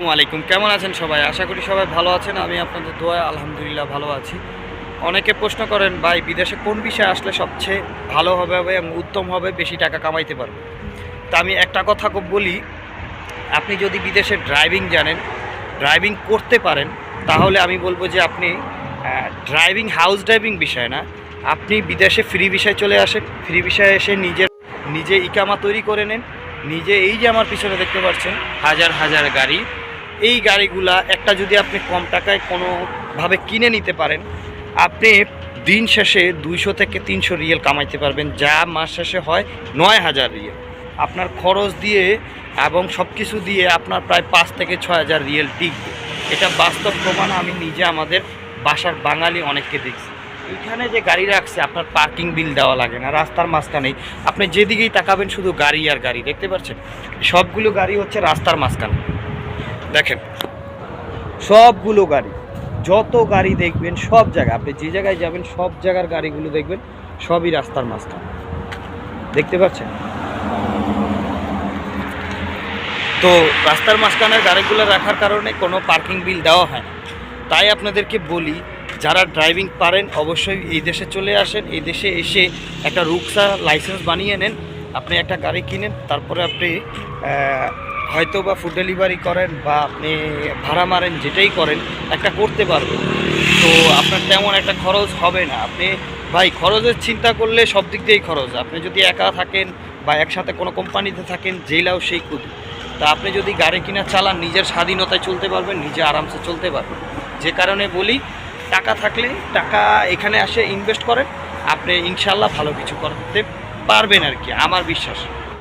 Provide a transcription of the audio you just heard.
আসসালামু আলাইকুম, কেমন আছেন সবাই? আশা করি সবাই ভালো আছেন। আমি আপনাদের দোয়ায় আলহামদুলিল্লাহ ভালো আছি। অনেকে প্রশ্ন করেন, ভাই বিদেশে কোন বিষয়ে আসলে সবচেয়ে ভালো হবে এবং উত্তম হবে, বেশি টাকা কামাইতে পারবে? তা আমি একটা কথা বলি, আপনি যদি বিদেশে ড্রাইভিং জানেন, ড্রাইভিং করতে পারেন, তাহলে আমি বলবো যে আপনি ড্রাইভিং হাউস ড্রাইভিং বিষয় না, আপনি বিদেশে ফ্রি বিষয় চলে আসেন। ফ্রি বিষয়ে এসে নিজে ইকামা তৈরি করে নেন। নিজে এই যে আমার পিছনে দেখতে পাচ্ছেন হাজার হাজার গাড়ি, এই গাড়িগুলা একটা যদি আপনি কম টাকায় কোনোভাবে কিনে নিতে পারেন, আপনি দিন শেষে 200 থেকে 300 রিয়েল কামাইতে পারবেন, যা মাস শেষে হয় 9000 রিয়েল। আপনার খরচ দিয়ে এবং সব কিছু দিয়ে আপনার প্রায় 5 থেকে 6000 রিয়েল টিকবে। এটা বাস্তব প্রমাণ, আমি নিজে আমাদের বাসার বাঙালি অনেককে দেখছি। এখানে যে গাড়ি রাখছে, আপনার পার্কিং বিল দেওয়া লাগে না, রাস্তার মাঝখানেই আপনি যেদিকেই তাকাবেন শুধু গাড়ি আর গাড়ি দেখতে পাচ্ছেন। সবগুলো গাড়ি হচ্ছে রাস্তার মাঝখানে, দেখেন সবগুলো গাড়ি, যত গাড়ি দেখবেন সব জায়গায়, আপনি যে জায়গায় যাবেন সব জায়গার গাড়িগুলো দেখবেন সবই রাস্তার মাঝখানে, দেখতে পাচ্ছেন। তো রাস্তার মাঝখানের গাড়িগুলো রাখার কারণে কোনো পার্কিং বিল দেওয়া হয় না। তাই আপনাদেরকে বলি, যারা ড্রাইভিং পারেন অবশ্যই এই দেশে চলে আসেন। এই দেশে এসে একটা রুকসা লাইসেন্স বানিয়ে নেন। আপনি একটা গাড়ি কিনেন, তারপরে আপনি হয়তো বা ফুড ডেলিভারি করেন বা আপনি ভাড়া মারেন, যেটাই করেন একটা করতে পারবেন। তো আপনার তেমন একটা খরচ হবে না। আপনি ভাই খরচের চিন্তা করলে সব দিক দিয়েই খরচ। আপনি যদি একা থাকেন বা একসাথে কোনো কোম্পানিতে থাকেন, যেই লাও সেই কুদু। তা আপনি যদি গাড়ি কিনা চালান, নিজের স্বাধীনতায় চলতে পারবেন, নিজে আরামসে চলতে পারবেন। যে কারণে বলি, টাকা থাকলে টাকা এখানে আসে ইনভেস্ট করেন, আপনি ইনশাল্লাহ ভালো কিছু করতে পারবেন আর কি, আমার বিশ্বাস।